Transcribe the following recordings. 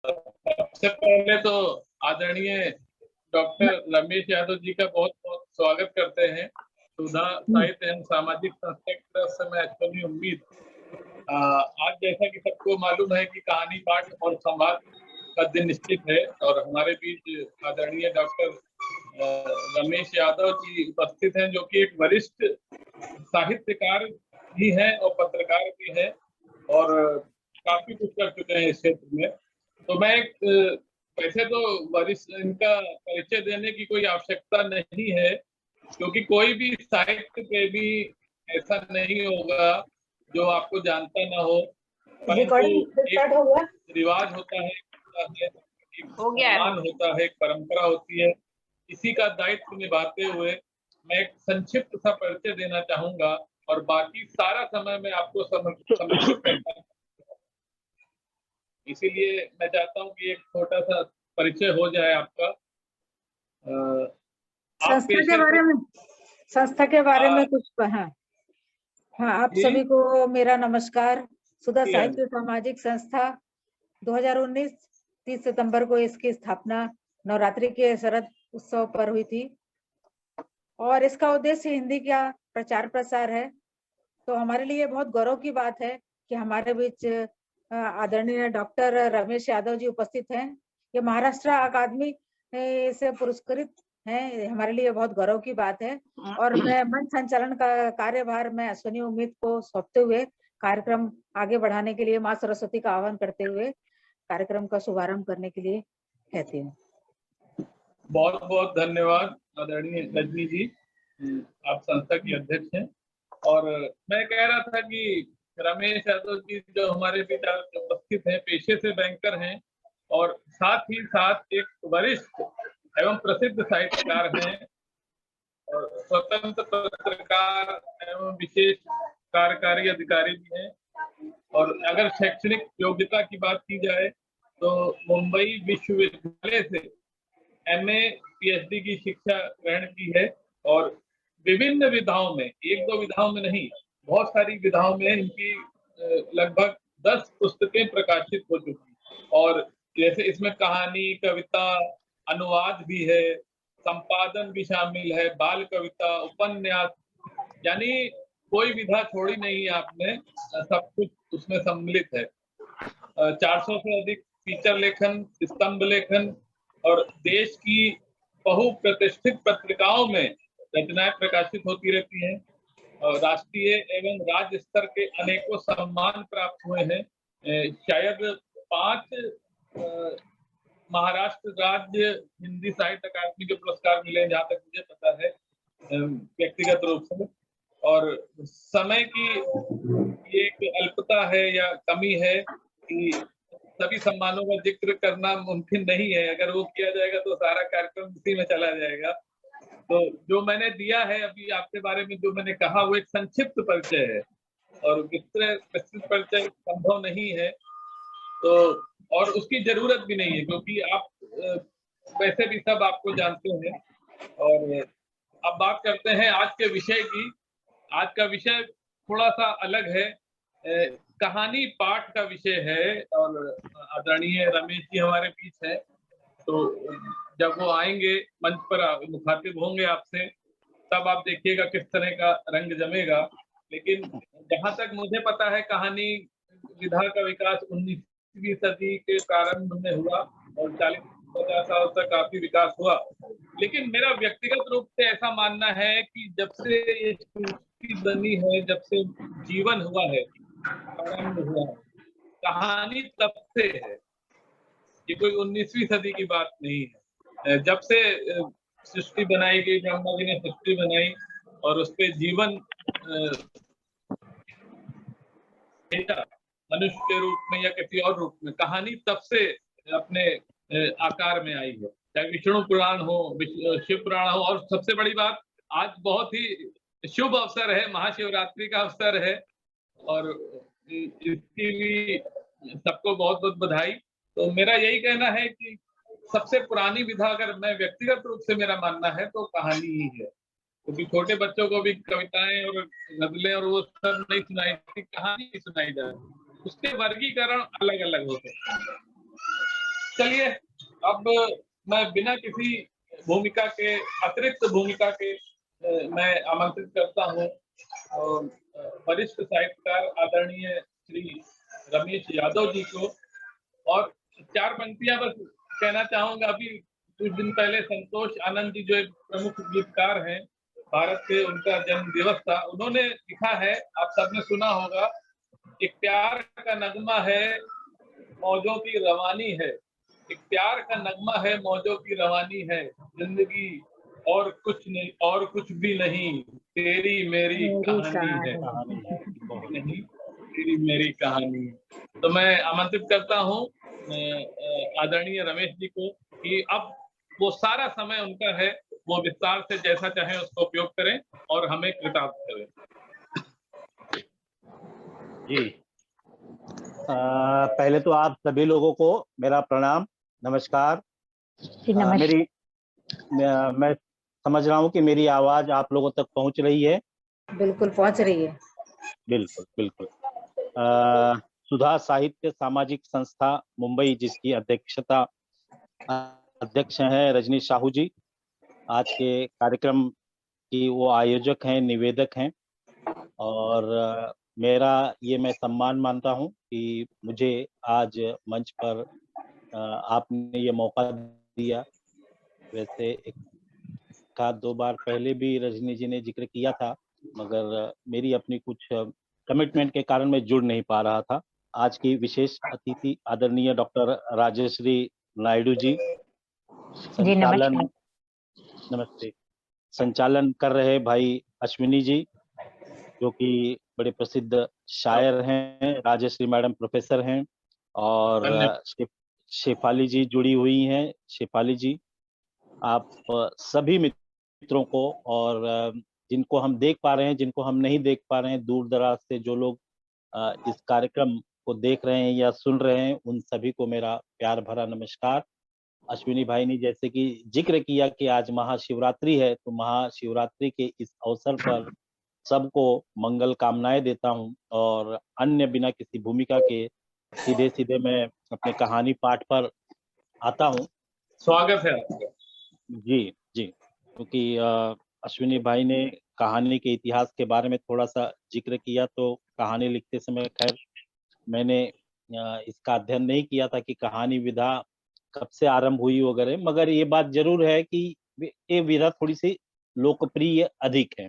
सबसे पहले तो आदरणीय डॉक्टर रमेश यादव जी का बहुत बहुत स्वागत करते हैं। सुधा साहित्य एवं सामाजिक संस्था की तरफ से मैं अश्विनी उम्मीद। आज जैसा कि सबको मालूम है कि कहानी पाठ और संवाद का दिन निश्चित है और हमारे बीच आदरणीय डॉक्टर रमेश यादव जी उपस्थित हैं, जो कि एक वरिष्ठ साहित्यकार भी हैं और पत्रकार भी हैं और काफी कुछ कर चुके हैं इस क्षेत्र में। तो मैं वैसे तो वरिष्ठ इनका परिचय देने की कोई आवश्यकता नहीं है, क्योंकि कोई भी साहित्य प्रेमी ऐसा नहीं होगा जो आपको जानता ना हो। परंतु एक रिवाज होता है, सम्मान होता है, एक परंपरा होती है। इसी का दायित्व निभाते हुए मैं एक संक्षिप्त सा परिचय देना चाहूंगा और बाकी सारा समय मैं आपको समर्पित करता हूँ। इसीलिए मैं चाहता हूँ कि एक छोटा सा परिचय हो जाए आपका। संस्था के बारे में कुछ। हाँ, आप सभी को मेरा नमस्कार। सुधा साहित्य सामाजिक संस्था 2019 30 सितंबर को इसकी स्थापना नवरात्रि के शरद उत्सव पर हुई थी और इसका उद्देश्य हिंदी का प्रचार प्रसार है। तो हमारे लिए बहुत गौरव की बात है कि हमारे बीच आदरणीय डॉक्टर रमेश यादव जी उपस्थित हैं। ये महाराष्ट्र अकादमी से पुरस्कृत हैं, हमारे लिए बहुत गौरव की बात है। और मैं मंच संचालन का कार्यभार मैं अश्विनी उम्मीद को सौंपते हुए कार्यक्रम आगे बढ़ाने के लिए माँ सरस्वती का आह्वान करते हुए कार्यक्रम का शुभारंभ करने के लिए कहती हूँ। बहुत बहुत धन्यवाद आदरणीय रजनी जी, आप संस्था की अध्यक्ष हैं। और मैं कह रहा था कि रमेश यादव जी जो हमारे बीच उपस्थित हैं, पेशे से बैंकर हैं और साथ ही साथ एक वरिष्ठ एवं प्रसिद्ध साहित्यकार हैं और स्वतंत्र पत्रकार एवं विशेष कार्यकारी अधिकारी भी हैं। और अगर शैक्षणिक योग्यता की बात की जाए तो मुंबई विश्वविद्यालय से MA PhD की शिक्षा ग्रहण की है और विभिन्न विधाओं में, एक दो विधाओं में नहीं, बहुत सारी विधाओं में इनकी लगभग 10 पुस्तकें प्रकाशित हो चुकी। और जैसे इसमें कहानी, कविता, अनुवाद भी है, संपादन भी शामिल है, बाल कविता, उपन्यास, यानी कोई विधा छोड़ी नहीं है आपने, सब कुछ उसमें सम्मिलित है। 400 से अधिक फीचर लेखन, स्तंभ लेखन और देश की बहुप्रतिष्ठित पत्रिकाओं में रचनाएं प्रकाशित होती रहती हैं। राष्ट्रीय एवं राज्य स्तर के अनेकों सम्मान प्राप्त हुए हैं। शायद 5 महाराष्ट्र राज्य हिंदी साहित्य अकादमी के पुरस्कार मिले, जहाँ तक मुझे पता है व्यक्तिगत रूप से। और समय की ये एक अल्पता है या कमी है कि सभी सम्मानों का जिक्र करना मुमकिन नहीं है। अगर वो किया जाएगा तो सारा कार्यक्रम इसी में चला जाएगा। तो जो मैंने दिया है अभी आपके बारे में, जो मैंने कहा, वो एक संक्षिप्त परिचय है और विस्तृत परिचय संभव नहीं है, तो और उसकी जरूरत भी नहीं है, क्योंकि आप वैसे भी सब आपको जानते हैं। और अब बात करते हैं आज के विषय की। आज का विषय थोड़ा सा अलग है, कहानी पाठ का विषय है और आदरणीय रमेश जी हमारे बीच है। तो जब वो आएंगे मंच पर, मुखातिब होंगे आपसे, तब आप देखिएगा किस तरह का रंग जमेगा। लेकिन जहां तक मुझे पता है, कहानी विधा का विकास 19वीं सदी के प्रारंभ में हुआ और 40-50 साल तक काफी विकास हुआ। लेकिन मेरा व्यक्तिगत रूप से ऐसा मानना है कि जब से ये सृष्टि बनी है, जब से जीवन हुआ है, प्रारंभ हुआ है, कहानी तब से है। ये कोई 19वीं सदी की बात नहीं है। जब से सृष्टि बनाई गई, ब्रह्मा जी ने सृष्टि बनाई और उस पे जीवन मनुष्य के रूप में या किसी और रूप में, कहानी तब से अपने आकार में आई है। चाहे विष्णु पुराण हो, शिव पुराण हो। और सबसे बड़ी बात, आज बहुत ही शुभ अवसर है, महाशिवरात्रि का अवसर है और इसकी भी सबको बहुत बहुत बधाई। तो मेरा यही कहना है कि सबसे पुरानी विधा, अगर मैं व्यक्तिगत रूप से मेरा मानना है, तो कहानी ही है। क्योंकि छोटे बच्चों को भी कविताएं और गजलें और वो सब नहीं सुनाई थी, कहानी ही सुनाई जाती। उसके वर्गीकरण अलग अलग होते हैं। चलिए अब मैं बिना किसी भूमिका के, अतिरिक्त भूमिका के मैं आमंत्रित करता हूँ वरिष्ठ साहित्यकार आदरणीय श्री रमेश यादव जी को। और 4 पंक्तियां बस कहना चाहूंगा। अभी कुछ दिन पहले संतोष आनंद जी जो एक प्रमुख गीतकार हैं भारत के, उनका जन्म दिवस था। उन्होंने लिखा है, आप सबने सुना होगा, एक प्यार का नगमा है मौजों की रवानी है, एक प्यार का नगमा है मौजों की रवानी है, जिंदगी और कुछ नहीं, और कुछ भी नहीं, तेरी मेरी कहानी है, नहीं तेरी मेरी कहानी है। तो मैं आमंत्रित करता हूँ आदरणीय रमेश जी को कि अब वो सारा समय उनका है, वो विस्तार से जैसा चाहे उसका उपयोग करें और हमें कृतार्थ करें। जी, पहले तो आप सभी लोगों को मेरा प्रणाम, नमस्कार। मैं समझ रहा हूँ कि मेरी आवाज आप लोगों तक पहुंच रही है। बिल्कुल पहुंच रही है। बिल्कुल बिल्कुल। सुधा साहित्य सामाजिक संस्था मुंबई, जिसकी अध्यक्ष हैं रजनी साहू जी, आज के कार्यक्रम की वो आयोजक हैं, निवेदक हैं। और मेरा ये मैं सम्मान मानता हूँ कि मुझे आज मंच पर आपने ये मौका दिया। वैसे एक आध 2 बार पहले भी रजनी जी ने जिक्र किया था, मगर मेरी अपनी कुछ कमिटमेंट के कारण मैं जुड़ नहीं पा रहा था। आज की विशेष अतिथि आदरणीय डॉक्टर राजश्री नायडू जी, नमस्ते, संचालन कर रहे भाई अश्विनी जी, जो कि बड़े प्रसिद्ध शायर हैं, राजश्री मैडम प्रोफेसर हैं, और शेफाली जी जुड़ी हुई हैं। शेफाली जी, आप सभी मित्रों को, और जिनको हम देख पा रहे हैं, जिनको हम नहीं देख पा रहे हैं, दूर दराज से जो लोग इस कार्यक्रम को देख रहे हैं या सुन रहे हैं, उन सभी को मेरा प्यार भरा नमस्कार। अश्विनी भाई ने जैसे कि जिक्र किया कि आज महाशिवरात्रि है, तो महाशिवरात्रि के इस अवसर पर सबको मंगल कामनाएं देता हूं, और अन्य बिना किसी भूमिका के सीधे मैं अपने कहानी पाठ पर आता हूं। स्वागत है आपका। जी जी, क्योंकि अश्विनी भाई ने कहानी के इतिहास के बारे में थोड़ा सा जिक्र किया, तो कहानी लिखते समय खैर मैंने इसका अध्ययन नहीं किया था कि कहानी विधा कब से आरंभ हुई वगैरह, मगर ये बात जरूर है कि ये विधा थोड़ी सी लोकप्रिय अधिक है,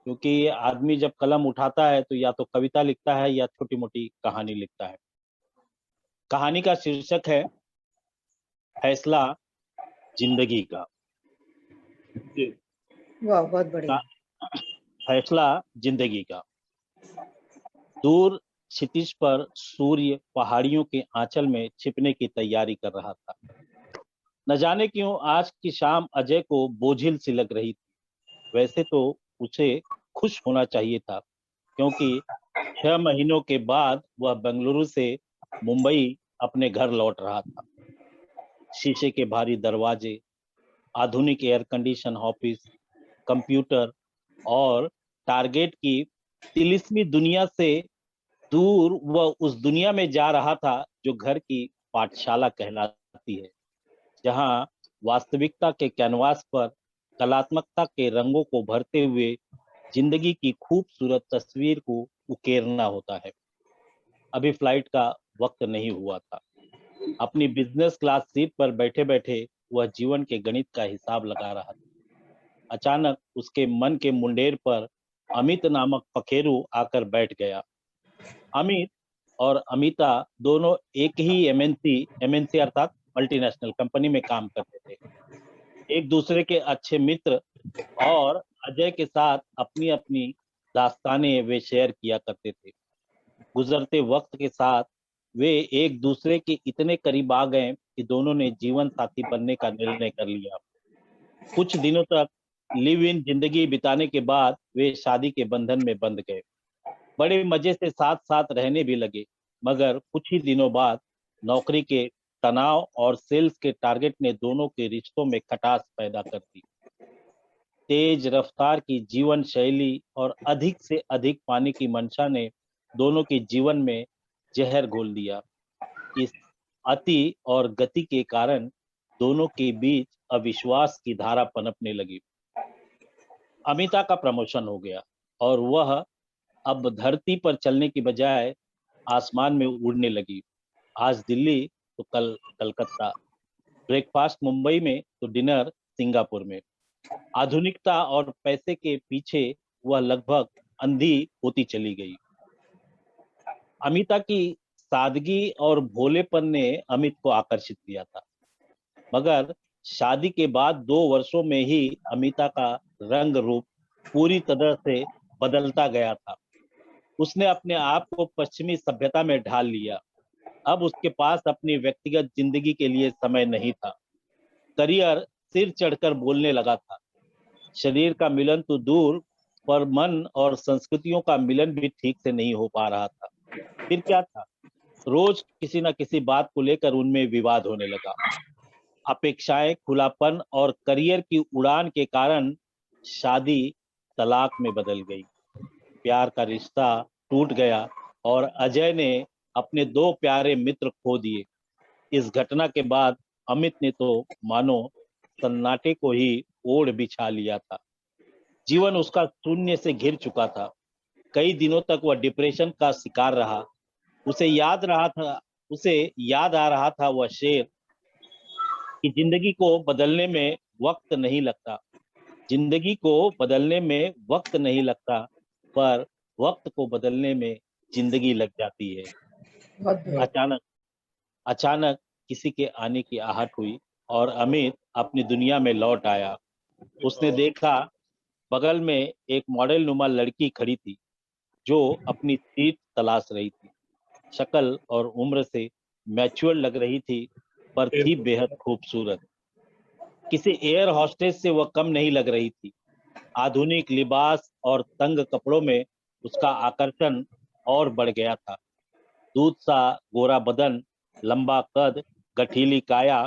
क्योंकि आदमी जब कलम उठाता है तो या तो कविता लिखता है या छोटी मोटी कहानी लिखता है। कहानी का शीर्षक है फैसला जिंदगी का। वाह, बहुत बढ़िया। फैसला जिंदगी का। दूर क्षितिज पर सूर्य पहाड़ियों के आंचल में छिपने की तैयारी कर रहा था। न जाने क्यों आज की शाम अजय को बोझिल सी लग रही थी। वैसे तो उसे खुश होना चाहिए था, क्योंकि 6 महीनों के बाद वह बेंगलुरु से मुंबई अपने घर लौट रहा था। शीशे के भारी दरवाजे, आधुनिक एयर कंडीशन ऑफिस, कंप्यूटर और टारगेट की तिलिस्मी दुनिया से दूर वह उस दुनिया में जा रहा था जो घर की पाठशाला कहलाती है, जहां वास्तविकता के कैनवास पर कलात्मकता के रंगों को भरते हुए जिंदगी की खूबसूरत तस्वीर को उकेरना होता है। अभी फ्लाइट का वक्त नहीं हुआ था। अपनी बिजनेस क्लास सीट पर बैठे बैठे वह जीवन के गणित का हिसाब लगा रहा था। अचानक उसके मन के मुंडेर पर अमित नामक पखेरु आकर बैठ गया। अमित और अमिता दोनों एक ही एमएनसी अर्थात मल्टीनेशनल कंपनी में काम करते थे। एक दूसरे के अच्छे मित्र और अजय के साथ अपनी अपनी दास्तानें वे शेयर किया करते थे। गुजरते वक्त के साथ वे एक दूसरे के इतने करीब आ गए कि दोनों ने जीवन साथी बनने का निर्णय कर लिया। कुछ दिनों तक लिव इन जिंदगी बिताने के बाद वे शादी के बंधन में बंध गए। बड़े मजे से साथ साथ रहने भी लगे, मगर कुछ ही दिनों बाद नौकरी के तनाव और सेल्स के टारगेट ने दोनों के रिश्तों में खटास पैदा कर दी। तेज रफ्तार की जीवन शैली और अधिक से अधिक पाने की मंशा ने दोनों के जीवन में जहर घोल दिया। इस अति और गति के कारण दोनों के बीच अविश्वास की धारा पनपने लगी। अमिता का प्रमोशन हो गया और वह अब धरती पर चलने की बजाय आसमान में उड़ने लगी। आज दिल्ली तो कल कलकत्ता, ब्रेकफास्ट मुंबई में तो डिनर सिंगापुर में। आधुनिकता और पैसे के पीछे वह लगभग अंधी होती चली गई। अमिता की सादगी और भोलेपन ने अमित को आकर्षित किया था, मगर शादी के बाद 2 वर्षों में ही अमिता का रंग रूप पूरी तरह से बदलता गया था। उसने अपने आप को पश्चिमी सभ्यता में ढाल लिया। अब उसके पास अपनी व्यक्तिगत जिंदगी के लिए समय नहीं था। करियर सिर चढ़कर बोलने लगा था। शरीर का मिलन तो दूर, पर मन और संस्कृतियों का मिलन भी ठीक से नहीं हो पा रहा था। फिर क्या था? रोज किसी न किसी बात को लेकर उनमें विवाद होने लगा। अपेक्षाएं, खुलापन और करियर की उड़ान के कारण शादी तलाक में बदल गई। प्यार का रिश्ता टूट गया और अजय ने अपने 2 प्यारे मित्र खो दिए। इस घटना के बाद अमित ने तो मानो सन्नाटे को ही ओढ़ बिछा लिया था। जीवन उसका शून्य से घिर चुका था। कई दिनों तक वह डिप्रेशन का शिकार रहा। उसे याद आ रहा था वह शेर कि जिंदगी को बदलने में वक्त नहीं लगता। जिंदगी को बदलने में वक्त नहीं लगता, पर वक्त को बदलने में जिंदगी लग जाती है। अचानक अचानक किसी के आने की आहट हुई और अमित अपनी दुनिया में लौट आया। उसने देखा बगल में एक मॉडल नुमा लड़की खड़ी थी जो अपनी सीट तलाश रही थी। शक्ल और उम्र से मैच्योर लग रही थी, पर थी बेहद खूबसूरत। किसी एयर हॉस्टेस से वह कम नहीं लग रही थी। आधुनिक लिबास और तंग कपड़ों में उसका आकर्षण और बढ़ गया था। दूध सा गोरा बदन, लंबा कद, गठीली काया,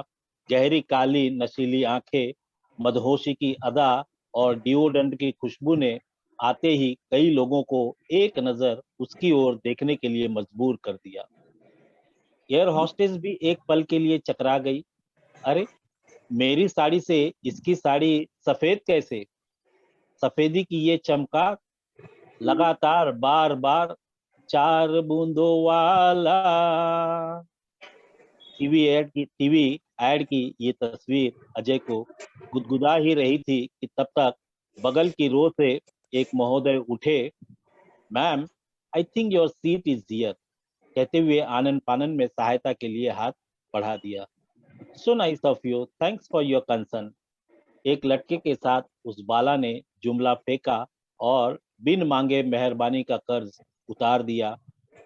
गहरी काली नशीली आंखें, मदहोशी की अदा और डिओड्रेंट की खुशबू ने आते ही कई लोगों को एक नजर उसकी ओर देखने के लिए मजबूर कर दिया। एयर हॉस्टेस भी एक पल के लिए चकरा गई। अरे, मेरी साड़ी से इसकी साड़ी सफेद कैसे? सफेदी की ये चमकाट लगातार बार बार 4 बूंदों वाला। टीवी ऐड की ये तस्वीर अजय को गुदगुदा ही रही थी कि तब तक बगल की रो से एक महोदय उठे। Ma'am, I think your seat is here, कहते हुए आनन फानन में सहायता के लिए हाथ बढ़ा दिया। So nice of you, thanks for your concern. एक लड़के के साथ उस बाला ने जुमला फेंका और बिन मांगे मेहरबानी का कर्ज उतार दिया।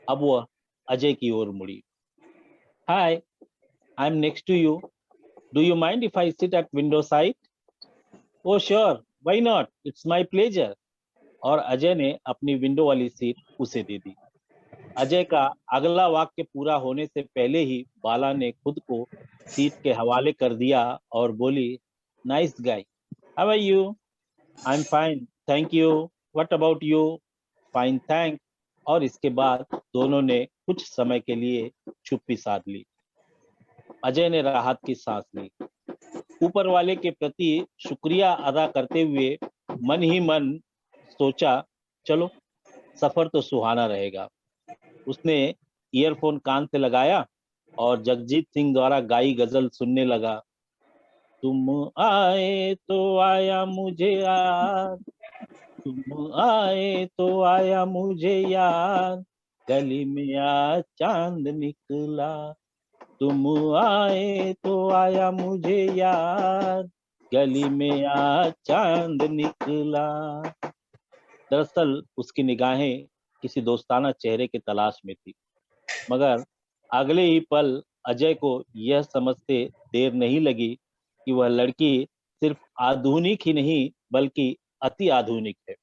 अब वह अजय की ओर मुड़ी। Hi, I am next to you, do you mind if I sit at window side? Oh sure, why not, it's my pleasure. और अजय ने अपनी विंडो वाली सीट उसे दे दी। अजय का अगला वाक्य पूरा होने से पहले ही बाला ने खुद को सीट के हवाले कर दिया और बोली, nice guy, how are you? I am fine, thank you, what about you? Fine, thank. और इसके बाद दोनों ने कुछ समय के लिए चुप्पी साध ली। अजय ने राहत की सांस ली। ऊपर वाले के प्रति शुक्रिया अदा करते हुए मन ही मन सोचा, चलो सफर तो सुहाना रहेगा। उसने ईयरफोन कान से लगाया और जगजीत सिंह द्वारा गाई गजल सुनने लगा। तुम आए तो आया मुझे याद, तुम आए तो आया मुझे याद, गली में आज चांद निकला। तुम आए तो आया मुझे याद, गली में आज चांद निकला। दरअसल उसकी निगाहें किसी दोस्ताना चेहरे की तलाश में थी, मगर अगले ही पल अजय को यह समझते देर नहीं लगी कि वह लड़की सिर्फ आधुनिक ही नहीं बल्कि अति आधुनिक है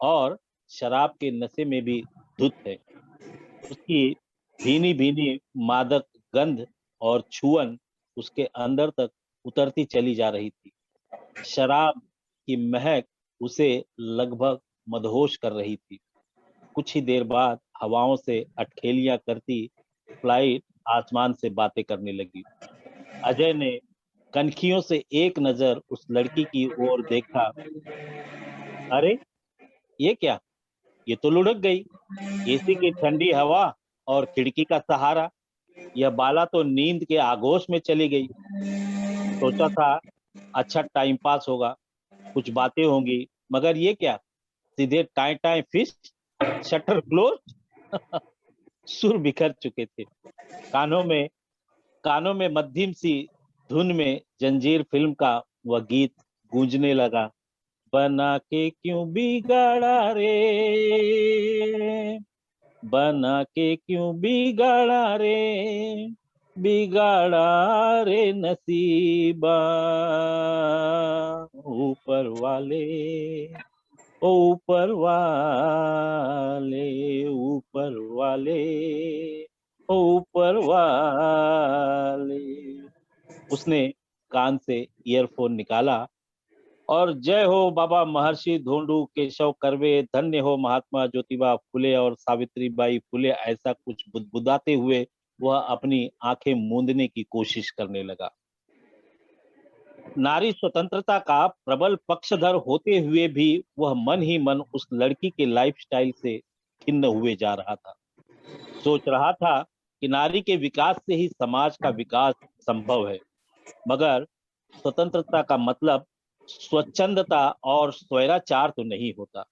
और शराब के नशे में भी धुत है। उसकी भीनी भीनी मादक गंध और छुअन उसके अंदर तक उतरती चली जा रही थी। शराब की महक उसे लगभग मदहोश कर रही थी। कुछ ही देर बाद हवाओं से अटखेलियां करती फ्लाइट आसमान से बातें करने लगी। अजय ने कनखियों से एक नजर उस लड़की की ओर देखा। अरे ये क्या, ये तो लुढ़क गई। एसी की ठंडी हवा और खिड़की का सहारा, यह बाला तो नींद के आगोश में चली गई। सोचा था अच्छा टाइम पास होगा, कुछ बातें होंगी, मगर ये क्या, सीधे tie tie fish, shutter close. सुर बिखर चुके थे। कानों में कानों में मध्यम सी धुन में जंजीर फिल्म का वह गीत गूंजने लगा। बना के क्यों बिगाड़ा रे, बना के क्यों बिगाड़ा रे, बिगाड़ा रे नसीबा, ऊपर वाले, ऊपर वाले, ऊपर वाले, ऊपर वाले। उसने कान से ईयरफोन निकाला और जय हो बाबा महर्षि धोंडू केशव कर्वे, धन्य हो महात्मा ज्योतिबा फुले और सावित्रीबाई फुले, ऐसा कुछ बुदबुदाते हुए वह अपनी आंखें मूंदने की कोशिश करने लगा। नारी स्वतंत्रता का प्रबल पक्षधर होते हुए भी वह मन ही मन उस लड़की के लाइफस्टाइल से खिन्न हुए जा रहा था। सोच रहा था कि नारी के विकास से ही समाज का विकास संभव है, मगर स्वतंत्रता का मतलब स्वच्छंदता और स्वैराचार तो नहीं होता।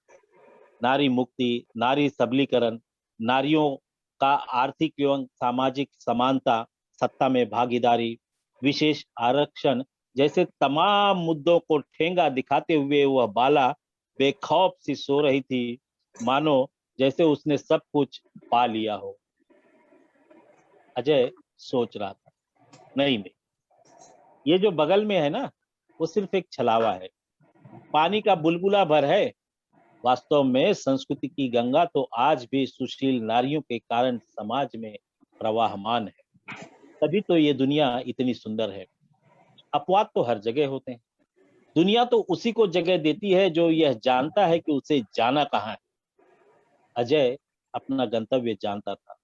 नारी मुक्ति, नारी सबलीकरण, नारियों का आर्थिक एवं सामाजिक समानता, सत्ता में भागीदारी, विशेष आरक्षण जैसे तमाम मुद्दों को ठेंगा दिखाते हुए वह बाला बेखौफ सी सो रही थी, मानो जैसे उसने सब कुछ पा लिया हो। अजय सोच रहा था, नहीं नहीं, ये जो बगल में है ना, वो सिर्फ एक छलावा है, पानी का बुलबुला भर है। वास्तव में संस्कृति की गंगा तो आज भी सुशील नारियों के कारण समाज में प्रवाहमान है, तभी तो ये दुनिया इतनी सुंदर है। अपवाद तो हर जगह होते हैं, दुनिया तो उसी को जगह देती है जो यह जानता है कि उसे जाना कहाँ है। अजय अपना गंतव्य जानता था,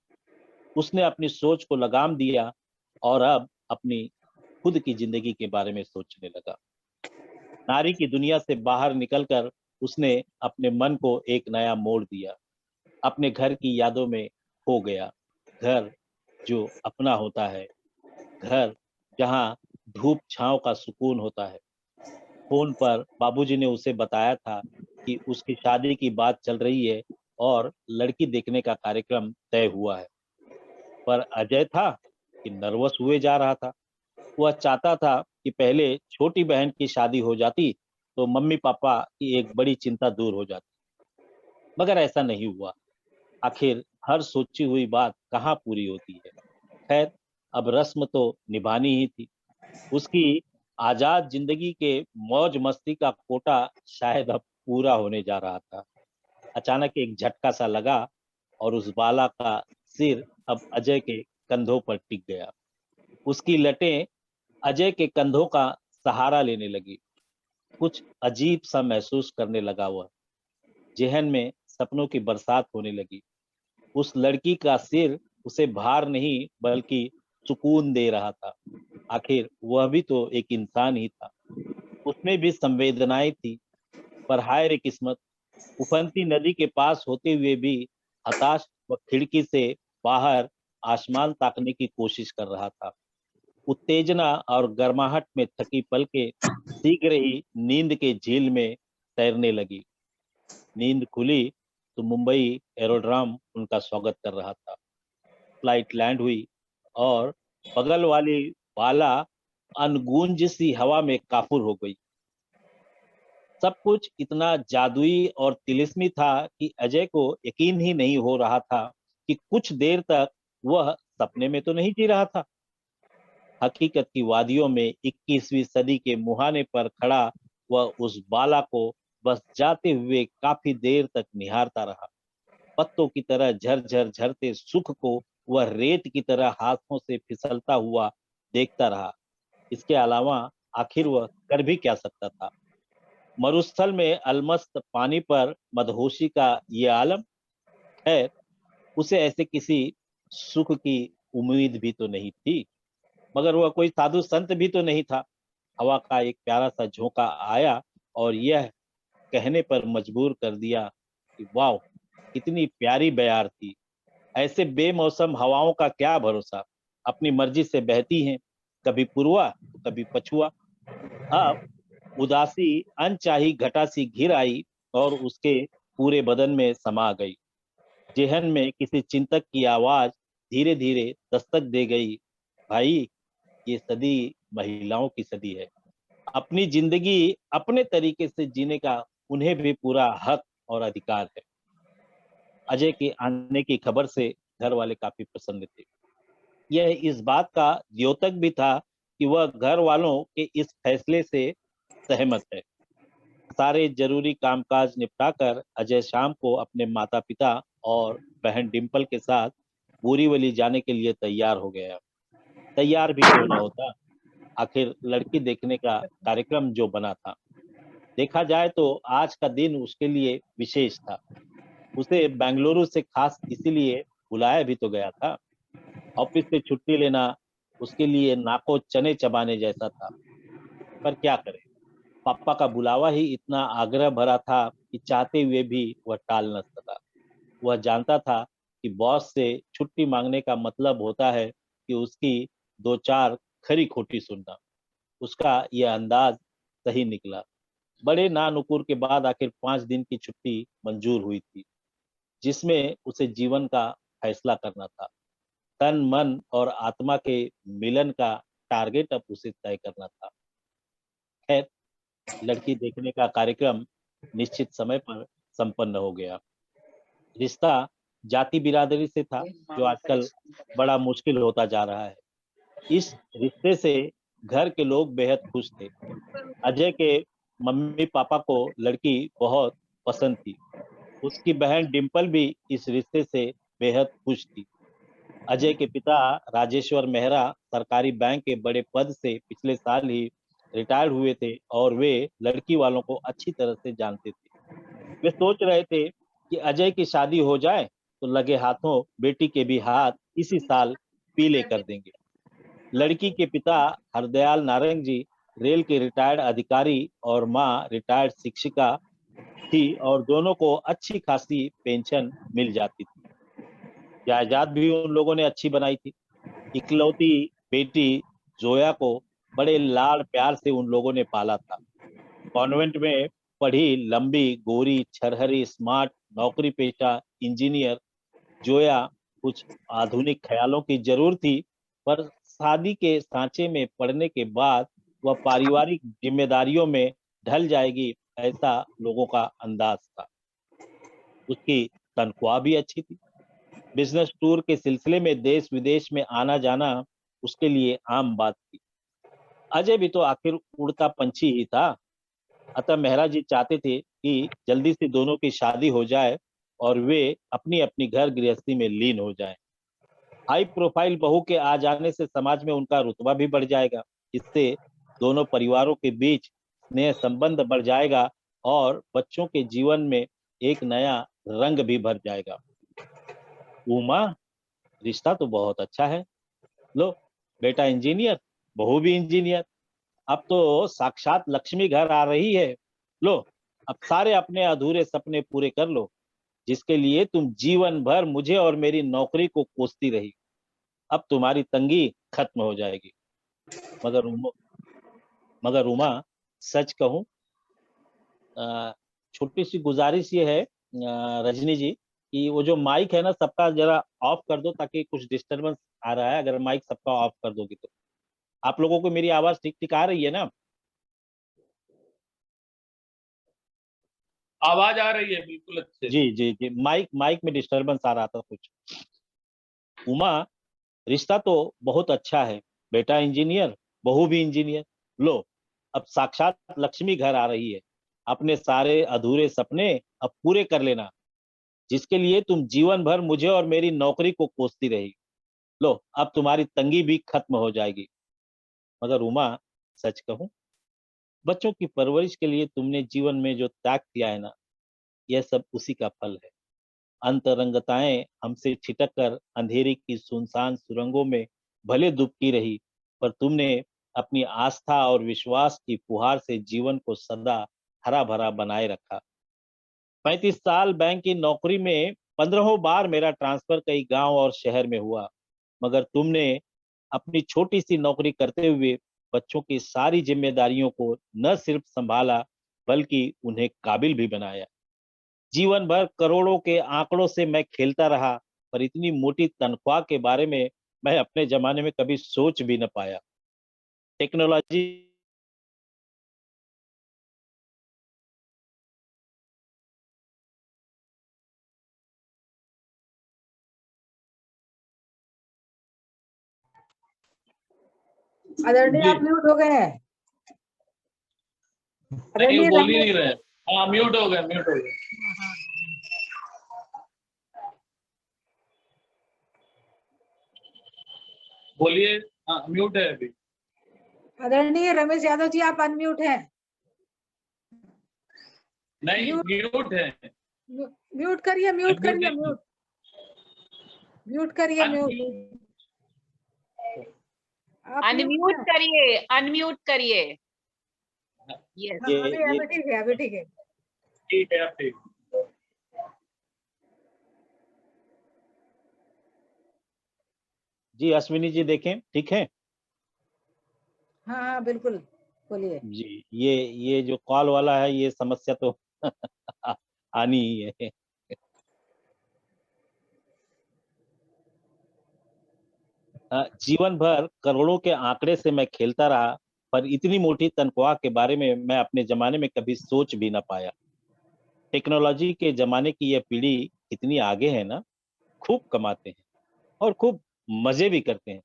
उसने अपनी सोच को लगाम दिया और अब अपनी खुद की जिंदगी के बारे में सोचने लगा। नारी की दुनिया से बाहर निकलकर उसने अपने मन को एक नया मोड़ दिया, अपने घर की यादों में खो गया। घर जो अपना होता है, घर जहां धूप छांव का सुकून होता है। फोन पर बाबूजी ने उसे बताया था कि उसकी शादी की बात चल रही है और लड़की देखने का कार्यक्रम तय हुआ है, पर अजय था कि नर्वस हुए जा रहा था। वह चाहता था कि पहले छोटी बहन की शादी हो जाती तो मम्मी पापा की एक बड़ी चिंता दूर हो जाती, मगर ऐसा नहीं हुआ। आखिर हर सोची हुई बात कहाँ पूरी होती है। खैर, अब रस्म तो निभानी ही थी। उसकी आजाद जिंदगी के मौज मस्ती का कोटा शायद अब पूरा होने जा रहा था। अचानक एक झटका सा लगा और उस बाला का सिर अब अजय के कंधों पर टिक गया। उसकी लटें अजय के कंधों का सहारा लेने लगी। कुछ अजीब सा महसूस करने लगा वह। जेहन में सपनों की बरसात होने लगी। उस लड़की का सिर उसे भार नहीं बल्कि सुकून दे रहा था। आखिर वह भी तो एक इंसान ही था, उसमें भी संवेदनाएं थी। पर हाय रे किस्मत, उफनती नदी के पास होते हुए भी हताश व खिड़की से बाहर आसमान ताकने की कोशिश कर रहा था। उत्तेजना और गर्माहट में थकी पलकें शीघ्र ही नींद के झील में तैरने लगी। नींद खुली तो मुंबई एरोड्रम उनका स्वागत कर रहा था। फ्लाइट लैंड हुई और बगल वाली बाला अनगूंज सी हवा में काफुर हो गई। सब कुछ इतना जादुई और तिलिस्मी था कि अजय को यकीन ही नहीं हो रहा था कि कुछ देर तक वह सपने में तो नहीं जी रहा था। हकीकत की वादियों में 21वीं सदी के मुहाने पर खड़ा वह उस बाला को बस जाते हुए काफी देर तक निहारता रहा। पत्तों की तरह झरझर झरते सुख को वह रेत की तरह हाथों से फिसलता हुआ देखता रहा। इसके अलावा आखिर वह कर भी क्या सकता था। मरुस्थल में अलमस्त पानी पर मदहोशी का ये आलम। खैर, उसे ऐसे किसी सुख की उम्मीद भी तो नहीं थी, मगर वह कोई साधु संत भी तो नहीं था। हवा का एक प्यारा सा झोंका आया और यह कहने पर मजबूर कर दिया कि वाह, कितनी प्यारी बयार थी। ऐसे बेमौसम हवाओं का क्या भरोसा, अपनी मर्जी से बहती हैं, कभी पूर्वा तो कभी पछुआ। अब उदासी अनचाही घटा सी घिर आई और उसके पूरे बदन में समा गई। जेहन में किसी चिंतक की आवाज धीरे धीरे दस्तक दे गई, भाई, ये सदी महिलाओं की सदी है। अपनी जिंदगी अपने तरीके से जीने का उन्हें भी पूरा हक और अधिकार है। अजय के आने की खबर से घर वाले काफी प्रसन्न थे। यह इस बात का द्योतक भी था कि वह घर वालों के इस फैसले से सहमत है। सारे जरूरी कामकाज निपटाकर अजय शाम को अपने माता पिता और बहन डिम्पल के साथ बोरीवली जाने के लिए तैयार हो गया। तैयार भी क्यों न होता, आखिर लड़की देखने का कार्यक्रम जो बना था। देखा जाए तो आज का दिन उसके लिए विशेष था। उसे बेंगलुरु से खास इसीलिए बुलाया भी तो गया था। ऑफिस से छुट्टी लेना उसके लिए नाको चने चबाने जैसा था। पर क्या करे, पापा का बुलावा ही इतना आग्रह भरा था कि चाहते हुए भी वह टाल न सका। वह जानता था कि बॉस से छुट्टी मांगने का मतलब होता है कि उसकी दो चार खरी खोटी सुनना। उसका यह अंदाज सही निकला। बड़े नानुकुर के बाद आखिर 5 दिन की छुट्टी मंजूर हुई थी, जिसमें उसे जीवन का फैसला करना था। तन मन और आत्मा के मिलन का टारगेट अब उसे तय करना था। खैर, लड़की देखने का कार्यक्रम निश्चित समय पर संपन्न हो गया। रिश्ता जाति बिरादरी से था, जो आजकल बड़ा मुश्किल होता जा रहा है। इस रिश्ते से घर के लोग बेहद खुश थे। अजय के मम्मी पापा को लड़की बहुत पसंद थी। उसकी बहन डिम्पल भी इस रिश्ते से बेहद खुश थी। अजय के पिता राजेश्वर मेहरा सरकारी बैंक के बड़े पद से पिछले साल ही रिटायर हुए थे और वे लड़की वालों को अच्छी तरह से जानते थे। वे सोच रहे थे कि अजय की शादी हो जाए तो लगे हाथों बेटी के भी हाथ इसी साल पीले कर देंगे। लड़की के पिता हरदयाल नारंग जी रेल के रिटायर्ड अधिकारी और माँ रिटायर्ड शिक्षिका थी और दोनों को अच्छी खासी पेंशन मिल जाती थी। जायदाद भी उन लोगों ने अच्छी बनाई थी। इकलौती बेटी जोया को बड़े लाड़ प्यार से उन लोगों ने पाला था। कॉन्वेंट में पढ़ी, लंबी, गोरी, छरहरी, स्मार्ट, नौकरी पेशा इंजीनियर जोया कुछ आधुनिक ख्यालों की जरूर थी, पर शादी के सांचे में पड़ने के बाद वह पारिवारिक जिम्मेदारियों में ढल जाएगी, ऐसा लोगों का अंदाज था। उसकी तनख्वाह भी अच्छी थी। बिजनेस टूर के सिलसिले में देश विदेश में आना जाना उसके लिए आम बात थी। अजय भी तो आखिर उड़ता पंछी ही था। अतः मेहरा जी चाहते थे कि जल्दी से दोनों की शादी हो जाए और वे अपनी अपनी घर गृहस्थी में लीन हो जाएं। हाई प्रोफाइल बहू के आ जाने से समाज में उनका रुतबा भी बढ़ जाएगा। इससे दोनों परिवारों के बीच स्नेह संबंध बढ़ जाएगा और बच्चों के जीवन में एक नया रंग भी भर जाएगा। उमा, रिश्ता तो बहुत अच्छा है। लो, बेटा इंजीनियर, बहू भी इंजीनियर। अब तो साक्षात लक्ष्मी घर आ रही है। लो, अब सारे अपने अधूरे सपने पूरे कर लो, जिसके लिए तुम जीवन भर मुझे और मेरी नौकरी को कोसती रही। अब तुम्हारी तंगी खत्म हो जाएगी। मगर मगर उमा, सच कहूं, छोटी सी गुजारिश ये है रजनी जी, कि वो जो माइक है ना सबका जरा ऑफ कर दो, ताकि कुछ डिस्टरबेंस आ रहा है। अगर माइक सबका ऑफ कर दोगे तो आप लोगों को मेरी आवाज ठीक ठीक आ रही है ना? आवाज आ रही है बिल्कुल अच्छे जी से। जी जी, माइक माइक में डिस्टरबेंस आ रहा था कुछ। उमा, रिश्ता तो बहुत अच्छा है। बेटा इंजीनियर, बहू भी इंजीनियर। लो, अब साक्षात लक्ष्मी घर आ रही है। अपने सारे अधूरे सपने अब पूरे कर लेना, जिसके लिए तुम जीवन भर मुझे और मेरी नौकरी को कोसती रही। लो, अब तुम्हारी तंगी भी खत्म हो जाएगी। मगर उमा, सच कहूं, बच्चों की परवरिश के लिए तुमने जीवन में जो त्याग किया है ना, यह सब उसी का फल है। अंतरंगताएं हमसे छिटक कर अंधेरे की सुनसान सुरंगों में भले डूबती रही, पर तुमने अपनी आस्था और विश्वास की फुहार से जीवन को सदा हरा भरा बनाए रखा। 35 साल बैंक की नौकरी में 15 बार मेरा ट्रांसफर कई गांव और शहर में हुआ, मगर तुमने अपनी छोटी सी नौकरी करते हुए बच्चों की सारी जिम्मेदारियों को न सिर्फ संभाला, बल्कि उन्हें काबिल भी बनाया। जीवन भर करोड़ों के आंकड़ों से मैं खेलता रहा, पर इतनी मोटी तनख्वाह के बारे में मैं अपने जमाने में कभी सोच भी न पाया। टेक्नोलॉजी आदरणीय जी आप म्यूट हो गए हैं। नहीं, वो आदरणीय बोल ही रमेश, नहीं रहे। हाँ, म्यूट हो गए, म्यूट हो गए। बोलिए। हाँ, म्यूट है अभी। आदरणीय रमेश यादव जी आप अनम्यूट हैं। नहीं, म्यूट म्यूट है। म्यूट करिए, म्यूट अनम्यूट करिए, नहीं। म्यूट म्यूट करिए, म्यूट अनम्यूट। आप अनम्यूट हैं। करिए, अनम्यूट करिए। यस। हाँ, अभी ये अभी ठीक है, अभी ठीक है। ठीक है, अब ठीक। जी अश्विनी जी देखें, ठीक है हाँ हाँ बिल्कुल, बोलिए। जी। ये जो कॉल वाला है, ये समस्या तो आनी ही है। जीवन भर करोड़ों के आंकड़े से मैं खेलता रहा, पर इतनी मोटी तनख्वाह के बारे में मैं अपने जमाने में कभी सोच भी ना पाया। टेक्नोलॉजी के जमाने की यह पीढ़ी कितनी आगे है ना। खूब कमाते हैं और खूब मजे भी करते हैं।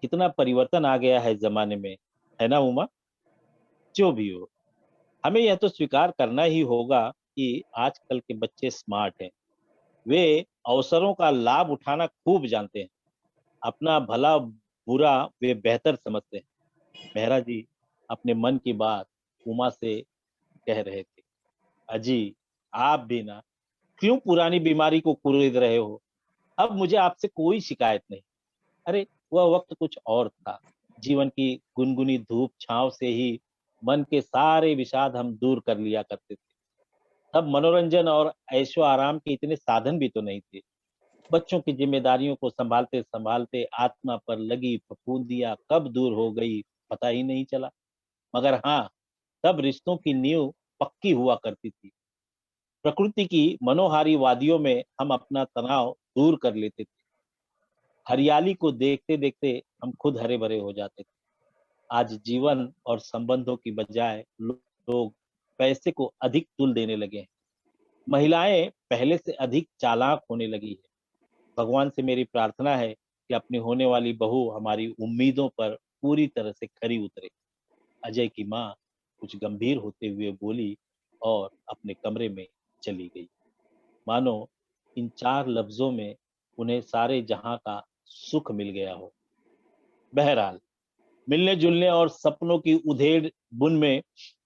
कितना परिवर्तन आ गया है जमाने में, है ना उमा? जो भी हो, हमें यह तो स्वीकार करना ही होगा कि आजकल के बच्चे स्मार्ट हैं। वे अवसरों का लाभ उठाना खूब जानते हैं। अपना भला बुरा वे बेहतर समझते हैं। मेहरा जी अपने मन की बात उमा से कह रहे थे। अजी, आप भी ना क्यों पुरानी बीमारी को कुरेद रहे हो? अब मुझे आपसे कोई शिकायत नहीं। अरे वह वक्त कुछ और था। जीवन की गुनगुनी धूप छांव से ही मन के सारे विषाद हम दूर कर लिया करते थे। तब मनोरंजन और ऐशो आराम के इतने साधन भी तो नहीं थे। बच्चों की जिम्मेदारियों को संभालते संभालते आत्मा पर लगी फफूंदियां कब दूर हो गई पता ही नहीं चला। मगर हाँ, तब रिश्तों की नींव पक्की हुआ करती थी। प्रकृति की मनोहारी वादियों में हम अपना तनाव दूर कर लेते थे। हरियाली को देखते देखते हम खुद हरे भरे हो जाते थे। आज जीवन और संबंधों की बजाय लोग पैसे को अधिक तुल देने लगे हैं। महिलाएं पहले से अधिक चालाक होने लगी है। भगवान से मेरी प्रार्थना है कि अपनी होने वाली बहू हमारी उम्मीदों पर पूरी तरह से खरी उतरे। अजय की माँ कुछ गंभीर होते हुए बोली और अपने कमरे में चली गई, मानो इन 4 लफ्जों में उन्हें सारे जहां का सुख मिल गया हो। बहरहाल, मिलने जुलने और सपनों की उधेड़ बुन में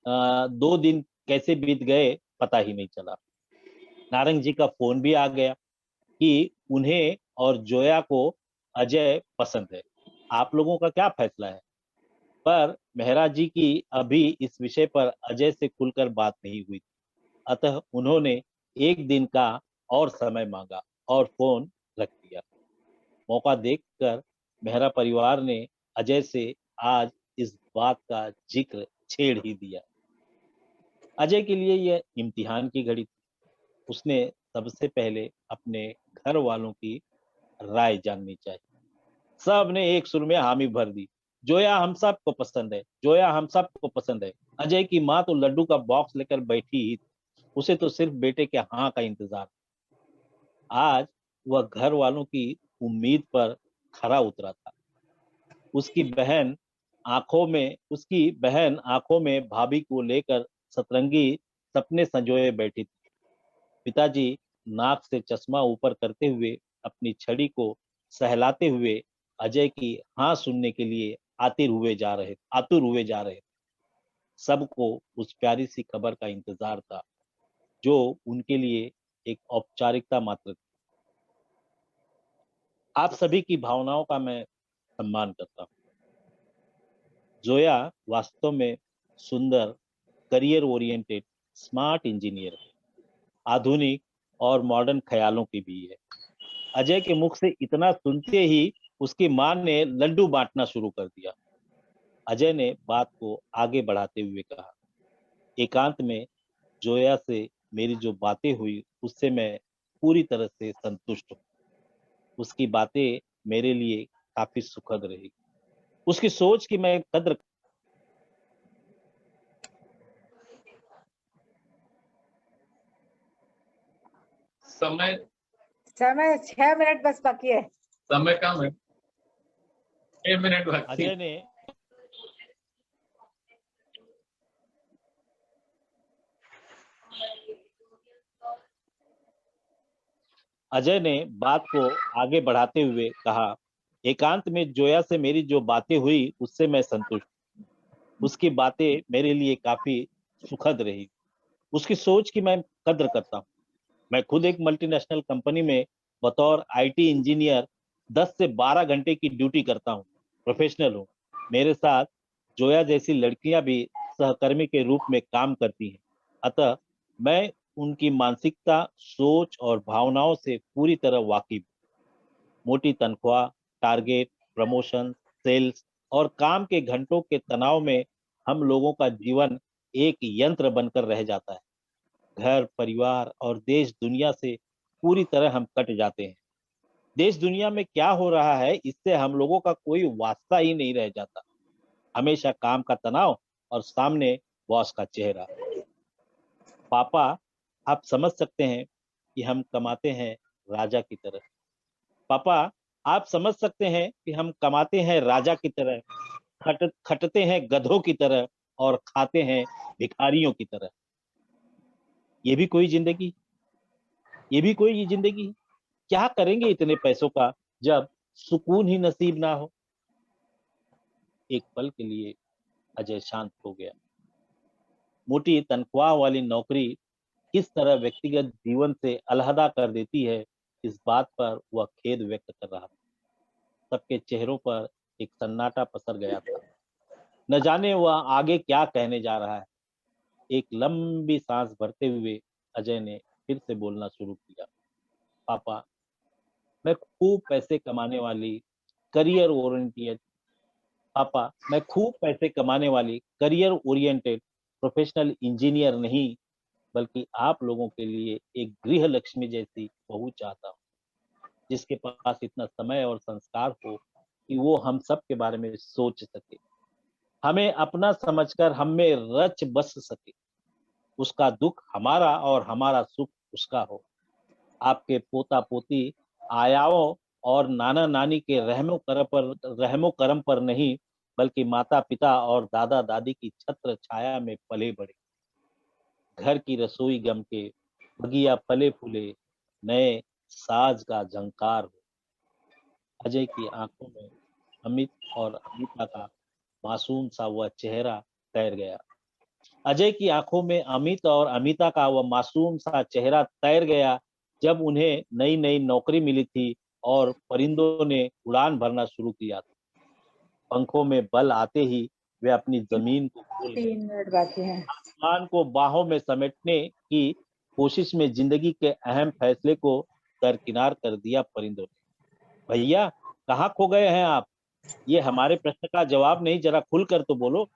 2 दिन कैसे बीत गए पता ही नहीं चला। नारंग जी का फोन भी आ गया कि उन्हें और जोया को अजय पसंद है। आप लोगों का क्या फैसला है? पर मेहरा जी की अभी इस विषय पर अजय से खुलकर बात नहीं हुई। अतः उन्होंने 1 दिन का और समय मांगा और फोन रख दिया। मौका देखकर मेहरा परिवार ने अजय से आज इस बात का जिक्र छेड़ ही दिया। अजय के लिए यह इम्तिहान की घड़ी थी। उसने सबसे पहले अपने घर वालों की राय जाननी चाहिए। सब ने एक सुर में हामी भर दी। जोया हम सबको पसंद है, जोया हम सबको पसंद है। अजय की माँ तो लड्डू का बॉक्स लेकर बैठी ही थी। उसे तो सिर्फ बेटे के हाँ का इंतजार। आज वह घर वालों की उम्मीद पर खरा उतरा था। उसकी बहन आंखों में भाभी को लेकर सतरंगी सपने संजोए बैठी थी। पिताजी नाक से चश्मा ऊपर करते हुए अपनी छड़ी को सहलाते हुए अजय की हाँ सुनने के लिए आतुर हुए जा रहे। सबको उस प्यारी सी खबर का इंतजार था जो उनके लिए एक औपचारिकता मात्र थी। आप सभी की भावनाओं का मैं सम्मान करता हूँ। जोया वास्तव में सुंदर, करियर ओरिएंटेड, स्मार्ट इंजीनियर है, आधुनिक और मॉडर्न ख्यालों की भी है। अजय के मुख से इतना सुनते ही उसकी मां ने लड्डू बांटना शुरू कर दिया। अजय ने बात को आगे बढ़ाते हुए कहा, एकांत में जोया से मेरी जो बातें हुई उससे मैं पूरी तरह से संतुष्ट हूँ। उसकी बातें मेरे लिए काफी सुखद रही। उसकी सोच की मैं कद्र समय समय 6 मिनट बस बाकी है। समय कम है, 1 मिनट बाकी है। अजय ने बात को आगे बढ़ाते हुए कहा, एकांत में जोया से मेरी जो बातें हुई उससे मैं संतुष्ट हूं। उसकी बातें मेरे लिए काफी सुखद रही। उसकी सोच की मैं कद्र करता हूँ। मैं खुद एक मल्टीनेशनल कंपनी में बतौर आईटी इंजीनियर 10 से 12 घंटे की ड्यूटी करता हूँ, प्रोफेशनल हूँ। मेरे साथ जोया जैसी लड़कियां भी सहकर्मी के रूप में काम करती हैं। अतः मैं उनकी मानसिकता, सोच और भावनाओं से पूरी तरह वाकिफ हूं। मोटी तनख्वाह, टारगेट, प्रमोशन, सेल्स और काम के घंटों के तनाव में हम लोगों का जीवन एक यंत्र बनकर रह जाता है। घर, परिवार और देश दुनिया से पूरी तरह हम कट जाते हैं। देश दुनिया में क्या हो रहा है इससे हम लोगों का कोई वास्ता ही नहीं रह जाता। हमेशा काम का तनाव और सामने बॉस का चेहरा। पापा, आप समझ सकते हैं कि हम कमाते हैं राजा की तरह। पापा, आप समझ सकते हैं कि हम कमाते हैं राजा की तरह, खटते हैं गधों की तरह और खाते हैं भिखारियों की तरह। ये भी कोई जिंदगी? ये भी कोई जिंदगी? क्या करेंगे इतने पैसों का जब सुकून ही नसीब ना हो? एक पल के लिए अजय शांत हो गया। मोटी तनख्वाह वाली नौकरी किस तरह व्यक्तिगत जीवन से अलहदा कर देती है, इस बात पर वह खेद व्यक्त कर रहा था। सबके चेहरों पर एक सन्नाटा पसर गया था। न जाने वह आगे क्या कहने जा रहा है। एक लंबी सांस भरते हुए अजय ने फिर से बोलना शुरू किया, पापा, मैं खूब पैसे कमाने वाली करियर ओरिएंटेड पापा, मैं खूब पैसे कमाने वाली करियर ओरिएंटेड प्रोफेशनल इंजीनियर नहीं, बल्कि आप लोगों के लिए एक गृह लक्ष्मी जैसी बहू चाहता हूँ, जिसके पास इतना समय और संस्कार हो कि वो हम सब के बारे में सोच सके, हमें अपना समझकर हम में रच बस सके। उसका दुख हमारा और हमारा सुख उसका हो। आपके पोता पोती, आयाओं और नाना नानी के रहमो करम पर नहीं, बल्कि माता पिता और दादा दादी की छत्र छाया में पले बढ़े। घर की रसोई गम के, बगिया फले फूले, नए साज का झंकार हो। अजय की आंखों में अमित और अमिता का मासूम सा वह चेहरा तैर गया। अजय की आंखों में अमित और अमिता का वह मासूम सा चेहरा तैर गया जब उन्हें नई नई नौकरी मिली थी और परिंदों ने उड़ान भरना शुरू किया था। पंखों में बल आते ही वे अपनी जमीन को भूल गए। 3 मिनट बाकी है। आसमान को बाहों में समेटने की कोशिश में जिंदगी के अहम फैसले को दरकिनार कर दिया परिंदों ने। भैया, कहाँ खो गए हैं आप? ये हमारे प्रश्न का जवाब नहीं, जरा खुलकर तो बोलो।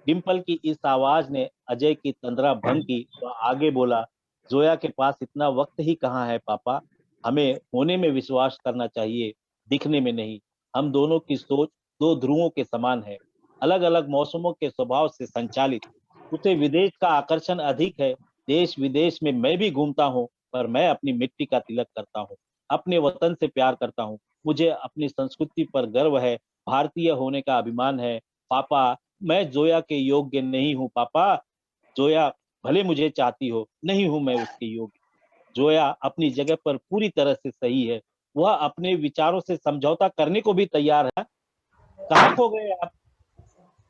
डिम्पल की इस आवाज ने अजय की तंद्रा भंग की। वह आगे बोला, जोया के पास इतना वक्त ही कहाँ है पापा। हमें होने में विश्वास करना चाहिए, दिखने में नहीं। हम दोनों की सोच दो ध्रुवों के समान है, अलग अलग मौसमों के स्वभाव से संचालित। उसे विदेश का आकर्षण अधिक है। देश विदेश में मैं भी घूमता हूँ, पर मैं अपनी मिट्टी का तिलक करता हूँ, अपने वतन से प्यार करता हूँ। मुझे अपनी संस्कृति पर गर्व है, भारतीय होने का अभिमान है। पापा, मैं जोया के योग्य नहीं हूँ पापा। जोया भले मुझे चाहती हो, नहीं हूं मैं उसके योग्य। जोया अपनी जगह पर पूरी तरह से सही है। वह अपने विचारों से समझौता करने को भी तैयार है। कहाँ खो गए आप?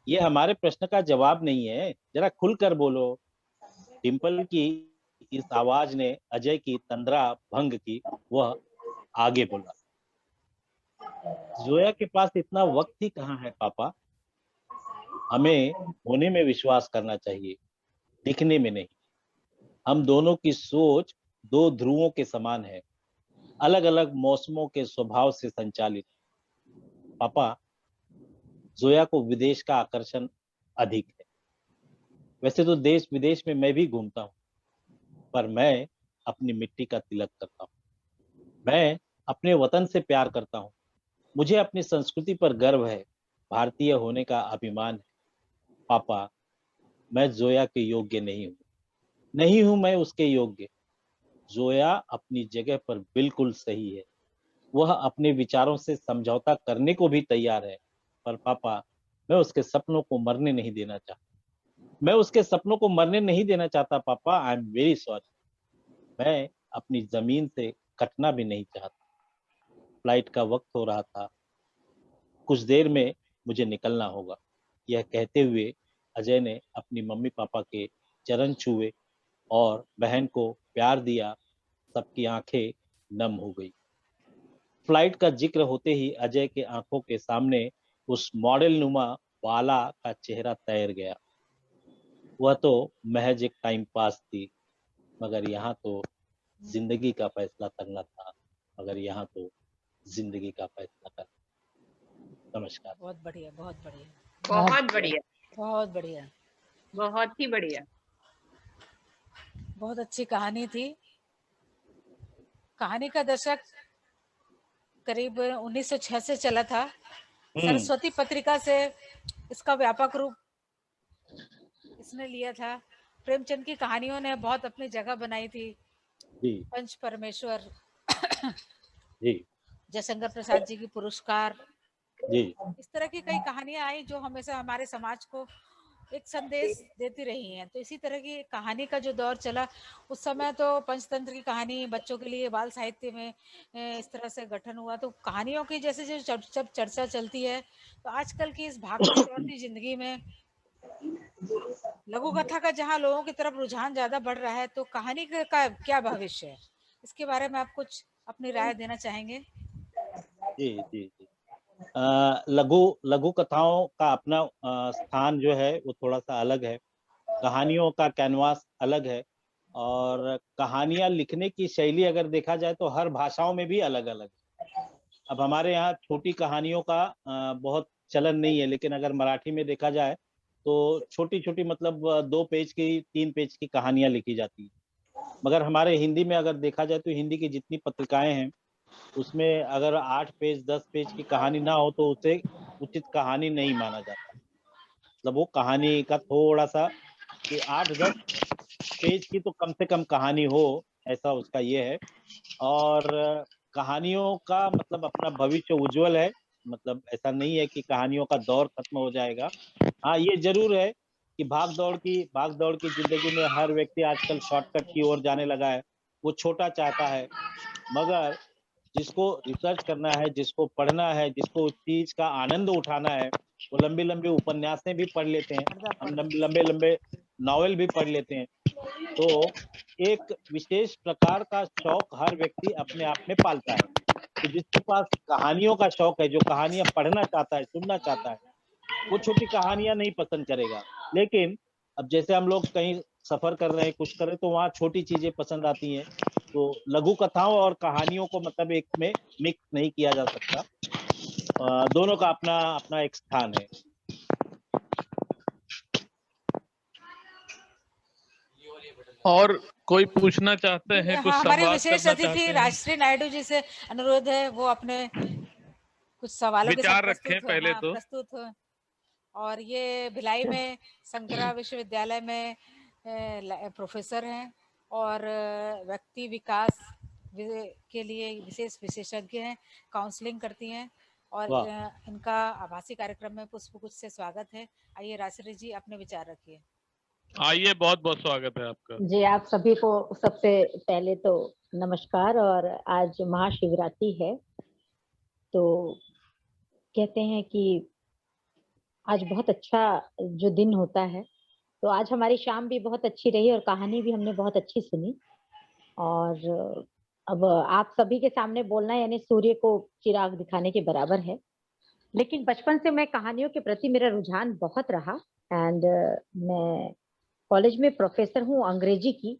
ये हमारे प्रश्न का जवाब नहीं है, जरा खुलकर बोलो। डिम्पल की इस आवाज ने अजय की तंद्रा भंग की। वह आगे बोला, जोया के पास इतना वक्त ही कहाँ है पापा। हमें होने में विश्वास करना चाहिए, दिखने में नहीं। हम दोनों की सोच दो ध्रुवों के समान है, अलग अलग मौसमों के स्वभाव से संचालित। पापा, जोया को विदेश का आकर्षण अधिक है। वैसे तो देश विदेश में मैं भी घूमता हूँ, पर मैं अपनी मिट्टी का तिलक करता हूँ। मैं अपने वतन से प्यार करता हूँ। मुझे अपनी संस्कृति पर गर्व है, भारतीय होने का अभिमान है। पापा, मैं जोया के योग्य नहीं हूँ मैं उसके योग्य। जोया अपनी जगह पर बिल्कुल सही है। वह अपने विचारों से समझौता करने को भी तैयार है। पर पापा, मैं उसके सपनों को मरने नहीं देना चाहता। पापा। I am very sorry. मैं अपनी जमीन से कटना भी नहीं चाहता। फ्लाइट का वक्त हो रहा था, कुछ देर में मुझे निकलना होगा। यह कहते हुए अजय ने अपनी मम्मी पापा के चरण छुए और बहन को प्यार दिया। सबकी आंखें नम हो गई। फ्लाइट का जिक्र होते ही अजय के आंखों के सामने उस मॉडल नुमा बाला का चेहरा तैर गया। वह तो महज एक टाइम पास थी, मगर यहाँ तो जिंदगी का फैसला करना था। नमस्कार। बहुत बढ़िया, बहुत बढ़िया, बहुत बढ़िया, बहुत बढ़िया, बहुत ही बढ़िया। बहुत अच्छी कहानी थी। कहानी का दशक करीब 1906 से चला था। सरस्वती पत्रिका से इसका व्यापक रूप इसने लिया था। प्रेमचंद की कहानियों ने बहुत अपनी जगह बनाई थी। जी पंच परमेश्वर, जी जयशंकर प्रसाद जी की पुरस्कार, जी इस तरह की कई कहानियां आई जो हमेशा हमारे समाज को एक संदेश देती रही हैं। तो इसी तरह की कहानी का जो दौर चला, उस समय तो पंचतंत्र की कहानी बच्चों के लिए बाल साहित्य में इस तरह से गठन हुआ। तो कहानियों की जैसे जब चर्चा चलती है, तो आजकल की इस भागती दौड़ती जिंदगी में लघु कथा का जहाँ लोगों की तरफ रुझान ज्यादा बढ़ रहा है, तो कहानी का क्या भविष्य है, इसके बारे में आप कुछ अपनी राय देना चाहेंगे? जी जी जी लघु लघु कथाओं का अपना स्थान जो है वो थोड़ा सा अलग है। कहानियों का कैनवास अलग है, और कहानियां लिखने की शैली अगर देखा जाए तो हर भाषाओं में भी अलग अलग है। अब हमारे यहाँ छोटी कहानियों का बहुत चलन नहीं है, लेकिन अगर मराठी में देखा जाए तो छोटी छोटी मतलब 2 पेज की 3 पेज की कहानियां लिखी जाती है। मगर हमारे हिंदी में अगर देखा जाए तो हिंदी की जितनी पत्रिकाएं हैं उसमें अगर 8 पेज 10 पेज की कहानी ना हो तो उसे उचित कहानी नहीं माना जाता। मतलब वो कहानी का थोड़ा सा कि 8-10 पेज की तो कम से कम कहानी हो, ऐसा उसका ये है। और कहानियों का मतलब अपना भविष्य उज्जवल है। मतलब ऐसा नहीं है कि कहानियों का दौर खत्म हो जाएगा। हाँ, ये जरूर है कि भाग दौड़ की जिंदगी में हर व्यक्ति आजकल शॉर्टकट की ओर जाने लगा है। वो छोटा चाहता है, मगर जिसको रिसर्च करना है, जिसको पढ़ना है, जिसको उस चीज का आनंद उठाना है, वो लंबी लंबी उपन्यासें भी पढ़ लेते हैं, हम लंबे लंबे नॉवेल भी पढ़ लेते हैं। तो एक विशेष प्रकार का शौक हर व्यक्ति अपने आप में पालता है। तो जिसके पास कहानियों का शौक है, जो कहानियां पढ़ना चाहता है, सुनना चाहता है, वो छोटी कहानियां नहीं पसंद करेगा। लेकिन अब जैसे हम लोग कहीं सफर कर रहे हैं, कुछ कर रहे हैं, तो वहाँ छोटी चीजें पसंद आती हैं। तो लघु कथाओं और कहानियों को मतलब एक में मिक्स नहीं किया जा सकता। दोनों का अपना अपना एक स्थान है। और कोई पूछना चाहते हैं, कुछ हाँ, हमारे संवाद विशेष करना अतिथि चाहते हैं? राजश्री नायडू जी से अनुरोध है वो अपने कुछ सवालों के साथ विचार रखें पहले तो। प्रस्तुत हो। और ये भिलाई में शंकरा विश्वविद्यालय में प्रोफेसर हैं और व्यक्ति विकास के लिए विशेष विशेषज्ञ हैं, काउंसलिंग करती हैं। और इनका आभासी कार्यक्रम में पुष्पगुच्छ से स्वागत है। आइए राजश्री जी, अपने विचार रखिए। आइए, बहुत बहुत स्वागत है आपका। जी, आप सभी को सबसे पहले तो नमस्कार। और आज महाशिवरात्रि है, तो कहते हैं कि आज बहुत अच्छा जो दिन होता है तो आज हमारी शाम भी बहुत अच्छी रही और कहानी भी हमने बहुत अच्छी सुनी। और अब आप सभी के सामने बोलना यानी सूर्य को चिराग दिखाने के बराबर है। लेकिन बचपन से मैं कहानियों के प्रति मेरा रुझान बहुत रहा। एंड मैं कॉलेज में प्रोफेसर हूँ अंग्रेजी की,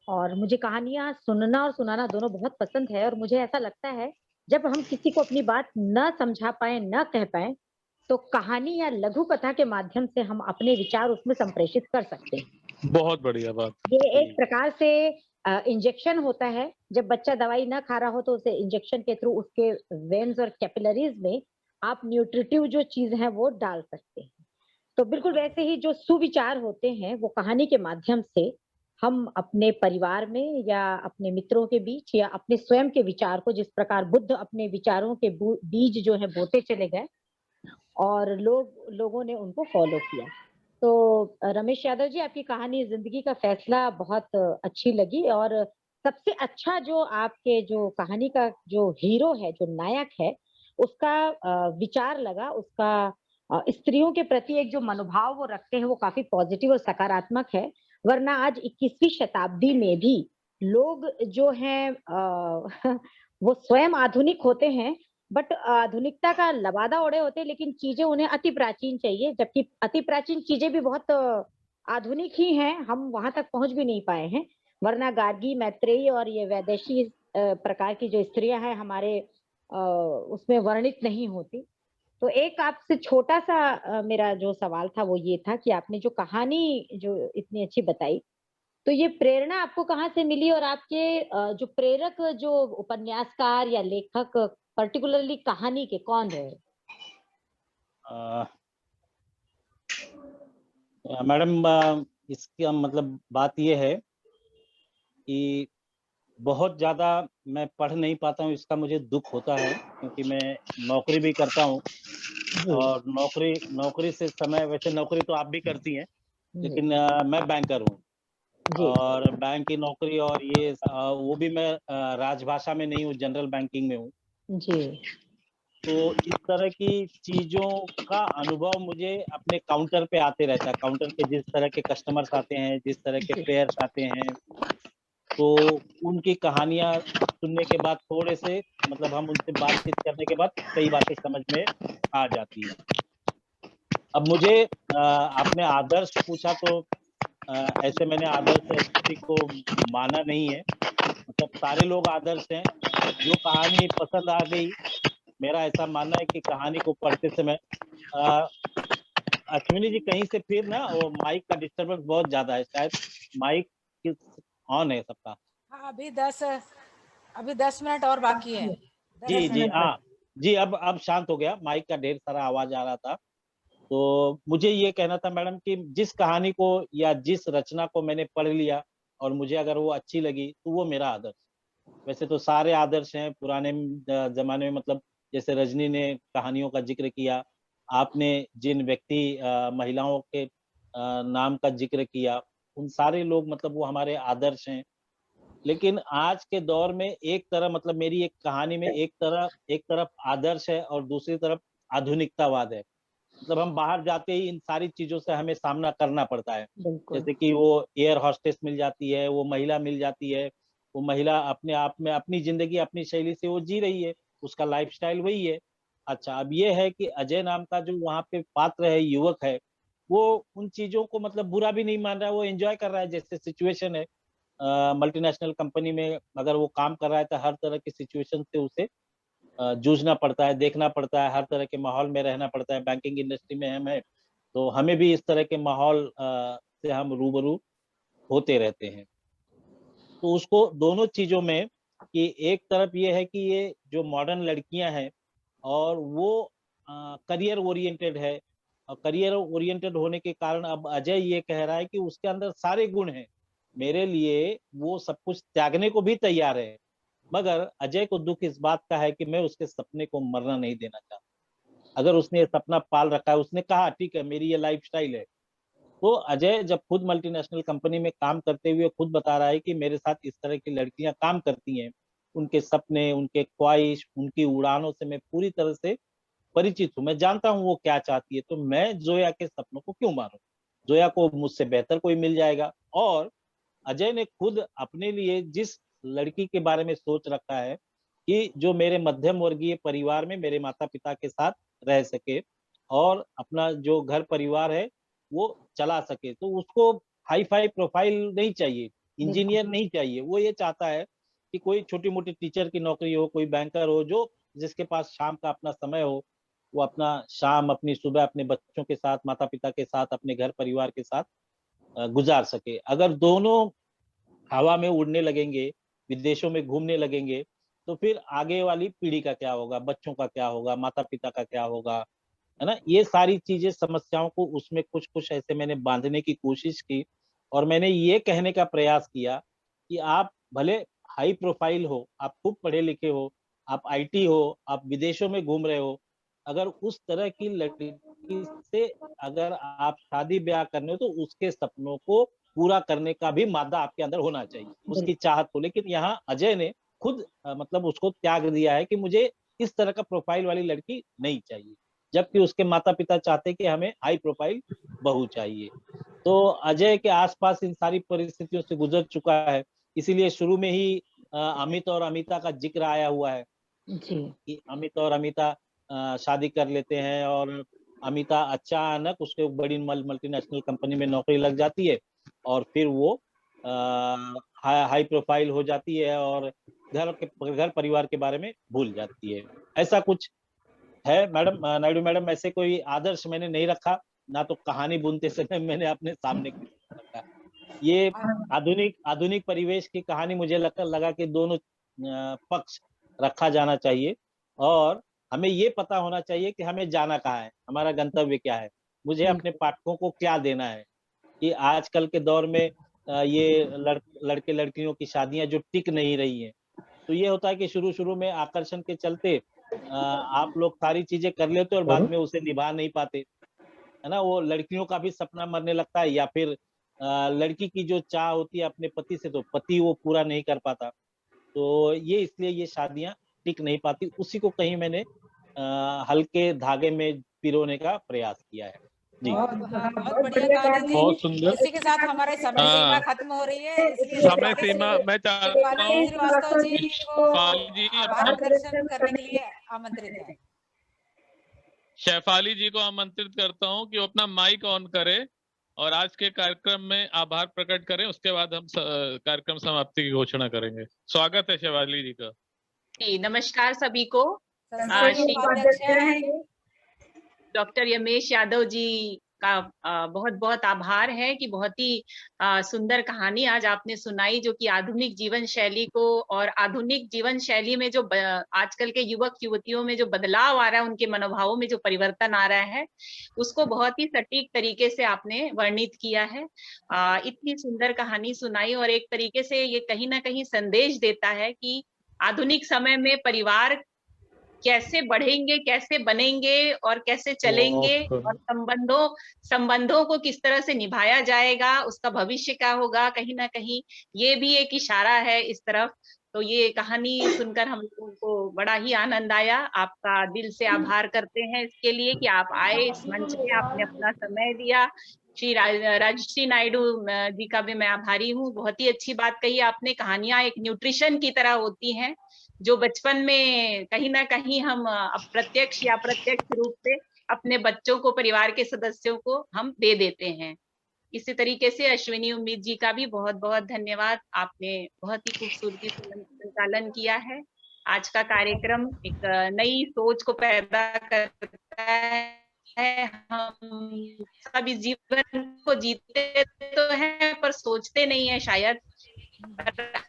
और मुझे कहानियां सुनना और सुनाना दोनों बहुत पसंद है। और मुझे ऐसा लगता है जब हम किसी को अपनी बात न समझा पाए, न कह पाए, तो कहानी या लघु कथा के माध्यम से हम अपने विचार उसमें संप्रेषित कर सकते हैं। बहुत बढ़िया बात। ये एक प्रकार से इंजेक्शन होता है। जब बच्चा दवाई ना खा रहा हो तो उसे इंजेक्शन के थ्रू उसके वेन्स और कैपिलरीज में आप न्यूट्रिटिव जो चीज है वो डाल सकते हैं। तो बिल्कुल वैसे ही जो सुविचार होते हैं वो कहानी के माध्यम से हम अपने परिवार में या अपने मित्रों के बीच या अपने स्वयं के विचार को, जिस प्रकार बुद्ध अपने विचारों के बीज जो है बोते चले गए और लोगों ने उनको फॉलो किया। तो रमेश यादव जी, आपकी कहानी जिंदगी का फैसला बहुत अच्छी लगी। और सबसे अच्छा जो आपके जो कहानी का जो हीरो है, जो नायक है, उसका विचार लगा, उसका स्त्रियों के प्रति एक जो मनोभाव वो रखते हैं वो काफी पॉजिटिव और सकारात्मक है। वरना आज 21वीं शताब्दी में भी लोग जो हैं वो स्वयं आधुनिक होते हैं, बट आधुनिकता का लबादा ओढ़े होते हैं, लेकिन चीजें उन्हें अति प्राचीन चाहिए, जबकि अति प्राचीन चीजें भी बहुत आधुनिक ही हैं, हम वहां तक पहुंच भी नहीं पाए हैं। वरना गार्गी, मैत्रेयी और ये वैदेशी प्रकार की जो स्त्रियां हैं हमारे उसमें वर्णित नहीं होती। तो एक आपसे छोटा सा मेरा जो सवाल था वो ये था कि आपने जो कहानी जो इतनी अच्छी बताई, तो ये प्रेरणा आपको कहाँ से मिली? और आपके जो प्रेरक जो उपन्यासकार या लेखक पर्टिकुलरली कहानी के कौन रहे? मैडम, इसका मतलब बात ये है कि बहुत ज़्यादा मैं पढ़ नहीं पाता हूँ, इसका मुझे दुख होता है, क्योंकि मैं नौकरी भी करता हूँ। और नौकरी से समय, वैसे नौकरी तो आप भी करती हैं, लेकिन मैं बैंकर हूँ। और बैंक की नौकरी, और ये वो भी मैं राजभाषा में नहीं हूँ, जनरल बैंकिंग में हूँ जी। तो इस तरह की चीजों का अनुभव मुझे अपने काउंटर पे आते रहता है। काउंटर पे जिस तरह के कस्टमर्स आते हैं, जिस तरह के प्लेयर्स आते हैं, तो उनकी कहानियां सुनने के बाद थोड़े से मतलब हम उनसे बातचीत करने के बाद कई बातें समझ में आ जाती है। अब मुझे आपने आदर्श पूछा, तो ऐसे मैंने आदर्श किसी को माना नहीं है, मतलब सारे लोग आदर्श हैं। जो कहानी पसंद आ गई, मेरा ऐसा मानना है कि कहानी को पढ़ते समय अश्विनी जी कहीं से फिर ना वो माइक का डिस्टरबेंस बहुत ज्यादा है, शायद माइक ऑन है सबका। हाँ, अभी 10 मिनट और बाकी है। जी जी हाँ जी, अब शांत हो गया, माइक का ढेर सारा आवाज आ रहा था। तो मुझे ये कहना था मैडम कि जिस कहानी को या जिस रचना को मैंने पढ़ लिया और मुझे अगर वो अच्छी लगी तो वो मेरा आदर्श। वैसे तो सारे आदर्श हैं पुराने जमाने में, मतलब जैसे रजनी ने कहानियों का जिक्र किया, आपने जिन व्यक्ति महिलाओं के नाम का जिक्र किया, उन सारे लोग मतलब वो हमारे आदर्श हैं। लेकिन आज के दौर में एक तरफ मतलब मेरी एक कहानी में एक तरफ आदर्श है और दूसरी तरफ आधुनिकतावाद है। मतलब हम बाहर जाते ही इन सारी चीजों से हमें सामना करना पड़ता है। जैसे कि वो एयर हॉस्टेस मिल जाती है, वो महिला मिल जाती है, वो महिला अपने आप में अपनी जिंदगी अपनी शैली से वो जी रही है, उसका लाइफस्टाइल वही है। अच्छा, अब ये है कि अजय नाम का जो वहाँ पे पात्र है, युवक है, वो उन चीजों को मतलब बुरा भी नहीं मान रहा है, वो एंजॉय कर रहा है। जैसे सिचुएशन है मल्टीनेशनल कंपनी में, अगर वो काम कर रहा है तो हर तरह की सिचुएशन से उसे जूझना पड़ता है, देखना पड़ता है, हर तरह के माहौल में रहना पड़ता है। बैंकिंग इंडस्ट्री में हम है तो हमें भी इस तरह के माहौल से हम रूबरू होते रहते हैं। तो उसको दोनों चीजों में कि एक तरफ ये है कि ये जो मॉडर्न लड़कियां हैं और वो करियर ओरिएंटेड है, और करियर ओरिएंटेड होने के कारण अब अजय ये कह रहा है कि उसके अंदर सारे गुण हैं, मेरे लिए वो सब कुछ त्यागने को भी तैयार है। मगर अजय को दुख इस बात का है कि मैं उसके सपने को मरना नहीं देना चाहता। अगर उसने ये सपना पाल रखा है, उसने कहा ठीक है मेरी ये लाइफस्टाइल है, तो अजय जब खुद मल्टीनेशनल कंपनी में काम करते हुए खुद बता रहा है कि मेरे साथ इस तरह की लड़कियां काम करती हैं, उनके सपने, उनके ख्वाहिश, उनकी उड़ानों से मैं पूरी तरह से परिचित हूँ, मैं जानता हूँ वो क्या चाहती है, तो मैं जोया के सपनों को क्यों मारूं। जोया को मुझसे बेहतर कोई मिल जाएगा। और अजय ने खुद अपने लिए जिस लड़की के बारे में सोच रखा है कि जो मेरे मध्यम वर्गीय परिवार में मेरे माता पिता के साथ रह सके और अपना जो घर परिवार है वो चला सके, तो उसको हाई फाई प्रोफाइल नहीं चाहिए, इंजीनियर नहीं चाहिए। वो ये चाहता है कि कोई छोटी मोटी टीचर की नौकरी हो, कोई बैंकर हो, जो जिसके पास शाम का अपना समय हो, वो अपना शाम अपनी सुबह अपने बच्चों के साथ, माता पिता के साथ, अपने घर परिवार के साथ गुजार सके। अगर दोनों हवा में उड़ने लगेंगे, विदेशों में घूमने लगेंगे, तो फिर आगे वाली पीढ़ी का क्या होगा, बच्चों का क्या होगा, माता पिता का क्या होगा, है ना? ये सारी चीजें, समस्याओं को उसमें कुछ कुछ ऐसे मैंने बांधने की कोशिश की और मैंने ये कहने का प्रयास किया कि आप भले हाई प्रोफाइल हो, आप खूब पढ़े लिखे हो, आप आईटी हो, आप विदेशों में घूम रहे हो, अगर उस तरह की लड़की से अगर आप शादी ब्याह करने हो तो उसके सपनों को पूरा करने का भी मादा आपके अंदर होना चाहिए, उसकी चाहत को। लेकिन यहाँ अजय ने खुद मतलब उसको त्याग दिया है कि मुझे इस तरह का प्रोफाइल वाली लड़की नहीं चाहिए, जबकि उसके माता पिता चाहते कि हमें हाई प्रोफाइल बहू चाहिए। तो अजय के आसपास इन सारी परिस्थितियों से गुजर चुका है, इसीलिए शुरू में ही अमित और अमिता का जिक्र आया हुआ है जी। कि अमित और अमिता शादी कर लेते हैं और अमिता अचानक उसके बड़ी मल्टीनेशनल कंपनी में नौकरी लग जाती है और फिर वो हाई प्रोफाइल हो जाती है और घर परिवार के बारे में भूल जाती है। ऐसा कुछ है मैडम, नायडू मैडम, ऐसे कोई आदर्श मैंने नहीं रखा, ना तो कहानी बुनते समय मैंने अपने सामने रखा। ये आधुनिक परिवेश की कहानी मुझे लगा कि दोनों पक्ष रखा जाना चाहिए और हमें ये पता होना चाहिए कि हमें जाना कहाँ है, हमारा गंतव्य क्या है, मुझे अपने पाठकों को क्या देना है। कि आजकल के दौर में ये लड़के लड़कियों की शादियां जो टिक नहीं रही हैं, तो ये होता है कि शुरू में आकर्षण के चलते आप लोग सारी चीजें कर लेते और बाद में उसे निभा नहीं पाते, है ना? वो लड़कियों का भी सपना मरने लगता है या फिर लड़की की जो चाह होती है अपने पति से, तो पति वो पूरा नहीं कर पाता। तो ये इसलिए ये शादियां टिक नहीं पाती, उसी को कहीं मैंने हल्के धागे में पिरोने का प्रयास किया है। जी। बहुत बढ़िया कहानी थी। बहुत सुंदर। इसी के साथ हमारे समय सीमा हाँ, खत्म हो रही है, इसलिए समय सीमा मैं चाहता शेफाली हूँ श्रीवास्तव जी को शेफाली जी आभार प्रदर्शन करने के लिए आमंत्रित है। शेफाली जी को आमंत्रित करता हूँ कि वो अपना माइक ऑन करें और आज के कार्यक्रम में आभार प्रकट करें, उसके बाद हम कार्यक्रम समाप्ति की घोषणा करेंगे। स्वागत है शेफाली जी का। जी, नमस्कार सभी को। श्री डॉक्टर यमेश यादव जी का बहुत बहुत आभार है कि बहुत ही सुंदर कहानी आज आपने सुनाई, जो कि आधुनिक जीवन शैली को और आधुनिक जीवन शैली में जो आजकल के युवक युवतियों में जो बदलाव आ रहा है, उनके मनोभावों में जो परिवर्तन आ रहा है, उसको बहुत ही सटीक तरीके से आपने वर्णित किया है। इतनी सुंदर कहानी सुनाई और एक तरीके से ये कहीं ना कहीं संदेश देता है कि आधुनिक समय में परिवार कैसे बढ़ेंगे, कैसे बनेंगे और कैसे चलेंगे और संबंधों को किस तरह से निभाया जाएगा, उसका भविष्य क्या होगा, कहीं ना कहीं ये भी एक इशारा है इस तरफ। तो ये कहानी सुनकर हम लोगों को बड़ा ही आनंद आया। आपका दिल से आभार करते हैं इसके लिए कि आप आए इस मंच पे, आपने अपना समय दिया। श्री राजश्री नायडू जी का भी मैं आभारी हूँ। बहुत ही अच्छी बात कही आपने। कहानियां एक न्यूट्रिशन की तरह होती हैं, जो बचपन में कहीं ना कहीं हम अप्रत्यक्ष या प्रत्यक्ष रूप से अपने बच्चों को, परिवार के सदस्यों को हम दे देते हैं। इसी तरीके से अश्विनी उम्मीद जी का भी बहुत बहुत धन्यवाद। आपने बहुत ही खूबसूरती से संचालन किया है। आज का कार्यक्रम एक नई सोच को पैदा करता है। हम सब इस जीवन को जीते तो हैं पर सोचते नहीं है शायद।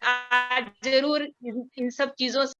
आज जरूर इन सब चीजों